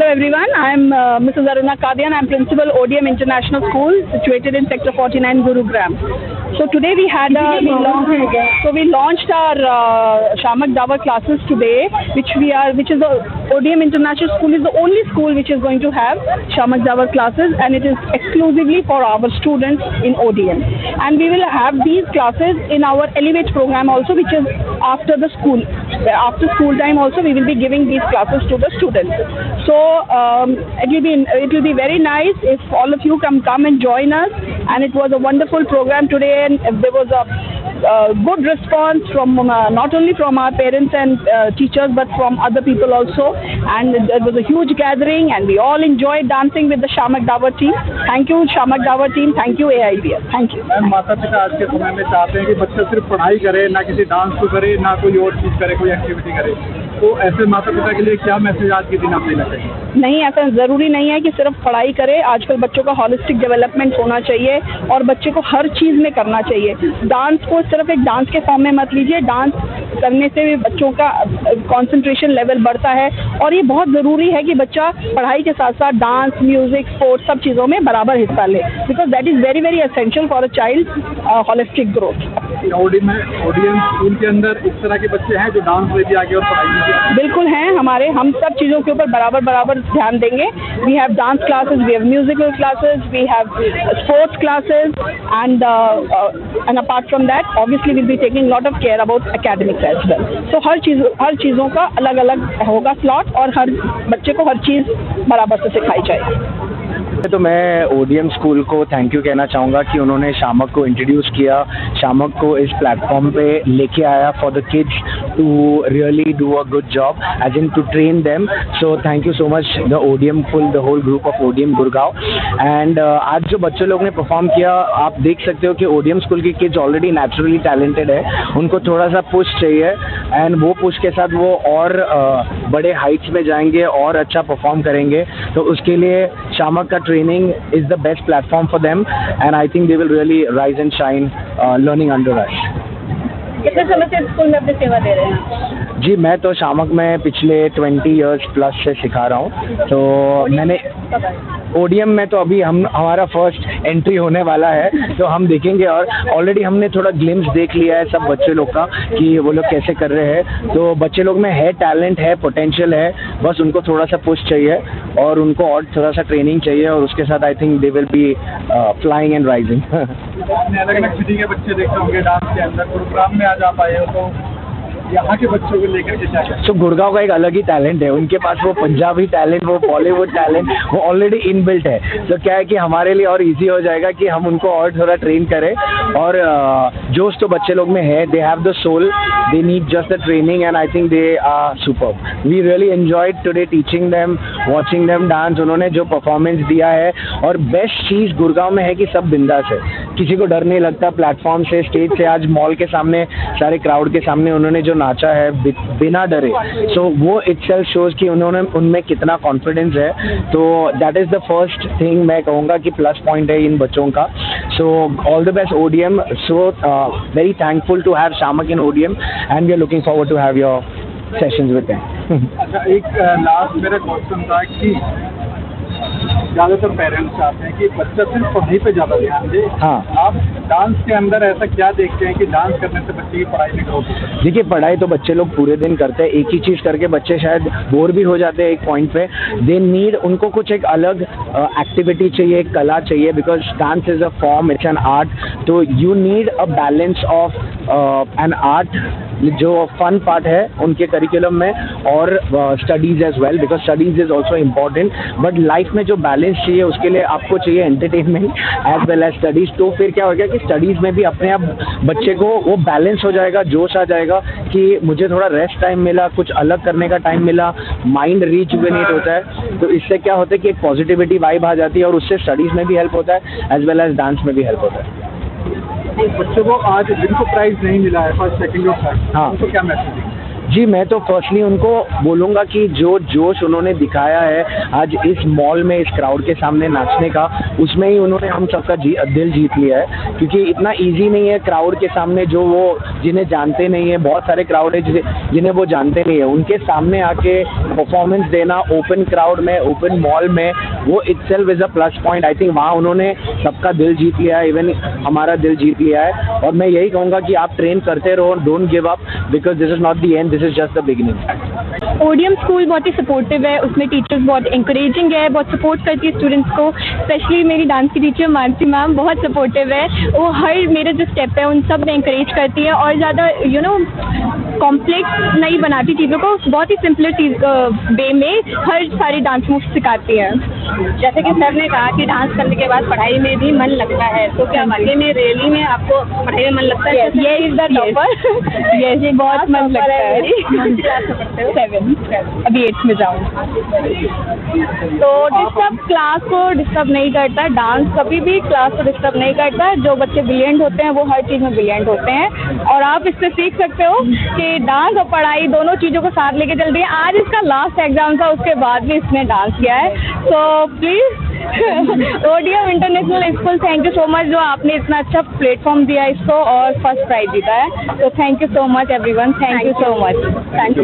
Hello everyone, I am Mrs. Aruna Kadian. I am Principal ODM International School situated in Sector 49, Gurugram. So today we launched our Shamak Davar classes today, which is the ODM International School is the only school which is going to have Shamak Davar classes, and it is exclusively for our students in ODM. And we will have these classes in our Elevate program also, which is after the school. After school time also we will be giving these classes to the students. So it will be very nice if all of you come and join us. And it was a wonderful program today, and there was a good response from not only from our parents and teachers, but from other people also. And it was a huge gathering, and we all enjoyed dancing with the Shamak Davar team. Thank you Shamak Davar team. Thank you AIBS. Thank you. Ma'am, माता पिता आज के समय में चाहते हैं कि बच्चा सिर्फ पढ़ाई करे, ना किसी डांस को करे, ना कोई और चीज़ करे, कोई एक्टिविटी करे, तो ऐसे माता पिता के लिए क्या मैसेज आज के दिन आप देना चाहिए? नहीं, ऐसा ज़रूरी नहीं है कि सिर्फ पढ़ाई करे। आजकल बच्चों का हॉलिस्टिक डेवलपमेंट होना चाहिए और बच्चे को हर चीज़ में करना चाहिए। डांस को सिर्फ एक डांस के फॉर्म में मत लीजिए। डांस करने से भी बच्चों का कंसंट्रेशन लेवल बढ़ता है, और ये बहुत ज़रूरी है कि बच्चा पढ़ाई के साथ साथ डांस, म्यूज़िक, स्पोर्ट्स सब चीज़ों में बराबर हिस्सा ले, because that is very very essential for a child holistic growth. ODM school के अंदर इस तरह के बच्चे हैं जो डांस में भी आगे और पढ़ाई में भी आगे? बिल्कुल हैं। हम सब चीज़ों के ऊपर बराबर ध्यान देंगे। We have dance classes, we have musical classes, we have sports classes, and apart from that obviously will be taking lot of care about academics as well. So हर चीज़ों का अलग अलग होगा स्लॉट, और हर बच्चे को हर चीज़ बराबर से सिखाई जाएगी। तो मैं ओडीएम स्कूल को थैंक यू कहना चाहूँगा कि उन्होंने शामक को इंट्रोड्यूस किया, शामक को इस प्लेटफॉर्म पे लेके आया for the kids to really do a good job, as in to train them. So thank you so much the ODM for the whole group of ODM Gurgaon. And आज जो बच्चे लोग ने परफॉर्म किया, आप देख सकते हो कि ओडीएम स्कूल के किड्स ऑलरेडी नेचुरली टैलेंटेड है, उनको थोड़ा सा पुश चाहिए, एंड वो पुश के साथ वो और बड़े हाइट्स में जाएंगे और अच्छा परफॉर्म करेंगे। तो उसके लिए शामक का training is the best platform for them, and I think they will really rise and shine learning under us. कितने समय से स्कूल में अपनी सेवा दे रहे हैं? जी, मैं तो शामक में पिछले 20 इयर्स प्लस से सिखा रहा हूँ। तो मैंने ओडीएम में तो अभी हमारा फर्स्ट एंट्री होने वाला है, तो हम देखेंगे, और ऑलरेडी हमने थोड़ा ग्लिम्स देख लिया है सब बच्चे लोग का कि वो लोग कैसे कर रहे हैं। तो बच्चे लोग में है टैलेंट, है पोटेंशियल है, बस उनको थोड़ा सा पुश चाहिए और उनको और थोड़ा सा ट्रेनिंग चाहिए, और उसके साथ आई think they will be flying and rising. अलग अलग सिटी के बच्चे देखते होंगे डांस के अंदर, गुरुग्राम में आज आप आए हो, तो यहाँ के बच्चों को लेकर के क्या? सो गुड़गांव का एक अलग ही टैलेंट है, उनके पास वो पंजाबी टैलेंट, वो बॉलीवुड टैलेंट, वो ऑलरेडी इनबिल्ट है। तो क्या है कि हमारे लिए और इजी हो जाएगा कि हम उनको और थोड़ा ट्रेन करें, और जोश तो बच्चे लोग में है, they have the soul, they need just the training, and I think they are superb. We really enjoyed today teaching them, watching them dance. उन्होंने जो परफॉर्मेंस दिया है, और बेस्ट चीज़ गुड़गांव में है कि सब बिंदास है, किसी को डर नहीं लगता। प्लेटफॉर्म से, स्टेज से, आज मॉल के सामने, सारे क्राउड के सामने उन्होंने जो नाचा है बिना डरे, सो वो इटसेल्फ शोज कि उन्होंने उनमें कितना कॉन्फिडेंस है। तो that is the first thing मैं कहूँगा कि प्लस पॉइंट है इन बच्चों का। So all the best ODM, so very thankful to have Shiamak in ODM, and we are looking forward to have your sessions with them. अच्छा, एक लास्ट मेरा क्वेश्चन था कि ज़्यादातर पेरेंट्स चाहते हैं कि बच्चा सिर्फ पढ़ाई पे ज़्यादा ध्यान दे। हाँ, आप डांस के अंदर ऐसा क्या देखते हैं कि डांस करने से बच्चे की पढ़ाई में ग्रोथ होती है? देखिए, पढ़ाई तो बच्चे लोग पूरे दिन करते हैं, एक ही चीज़ करके बच्चे शायद बोर भी हो जाते हैं एक पॉइंट पे। दे नीड, उनको कुछ एक अलग एक्टिविटी चाहिए, एक कला चाहिए, because dance is a form, it's an art. तो you need a balance of an art, जो फन पार्ट है उनके करिकुलम में, और studies as well, because studies is also important. But life में जो बैलेंस चाहिए, उसके लिए आपको चाहिए entertainment as well as studies. तो फिर क्या हो गया कि स्टडीज़ में भी अपने आप बच्चे को वो बैलेंस हो जाएगा, जोश आ जाएगा कि मुझे थोड़ा रेस्ट टाइम मिला, कुछ अलग करने का टाइम मिला, माइंड रिजुवेनेट होता है। तो इससे क्या होता है कि एक पॉजिटिविटी वाइब आ जाती है, और उससे स्टडीज़ में भी हेल्प होता है, एज वेल एज डांस में भी हेल्प होता है। बच्चों को आज जिनको प्राइज नहीं मिला है फर्स्ट, सेकंड और थर्ड, हाँ, उनको क्या मैसेज देंगे? जी, मैं तो फर्स्टली उनको बोलूँगा कि जो जोश उन्होंने दिखाया है आज इस मॉल में, इस क्राउड के सामने नाचने का, उसमें ही उन्होंने हम सबका दिल जीत लिया है। क्योंकि इतना इजी नहीं है क्राउड के सामने, जो वो जिन्हें जानते नहीं है, बहुत सारे क्राउड है जिन्हें वो जानते नहीं है, उनके सामने आके परफॉर्मेंस देना ओपन क्राउड में, ओपन मॉल में, वो itself is a plus point. I think वहाँ उन्होंने सबका दिल जीत लिया है, इवन हमारा दिल जीत लिया है। और मैं यही कहूँगा कि आप ट्रेन करते रहो, don't give up, because this is not the end, this is just the beginning. ODM school बहुत ही सपोर्टिव है, उसमें टीचर्स बहुत इंकरेजिंग है, बहुत सपोर्ट करती है स्टूडेंट्स को। स्पेशली मेरी डांस की टीचर मानसी मैम बहुत सपोर्टिव है, वो हर मेरे जो स्टेप है उन सब में इंकरेज करती है और ज़्यादा कॉम्प्लेक्स नहीं बनाती चीज़ों को, बहुत ही सिंपलर चीज़ वे में हर सारी डांस मूव सिखाती है। जैसे कि सर ने कहा कि डांस करने के बाद पढ़ाई में भी मन लगता है, तो क्या वाकई में रियली में आपको पढ़ाई में मन लगता है? ये इज द टॉपर, ये बहुत मन लगता है। 7 अभी 8th में जाऊँ। तो डिस्टर्ब क्लास को डिस्टर्ब नहीं करता, डांस कभी भी क्लास को डिस्टर्ब नहीं करता। जो बच्चे ब्रिलियंट होते हैं वो हर चीज़ में ब्रिलियंट होते हैं और आप इससे सीख सकते हो कि डांस और पढ़ाई दोनों चीज़ों को साथ लेके चल रही है। आज इसका लास्ट एग्जाम था, उसके बाद भी इसने डांस किया है। तो please ODM international school, thank you so much जो आपने इतना अच्छा प्लेटफॉर्म दिया इसको और फर्स्ट प्राइज जीता है। तो thank you so much everyone, thank you so much, thank you.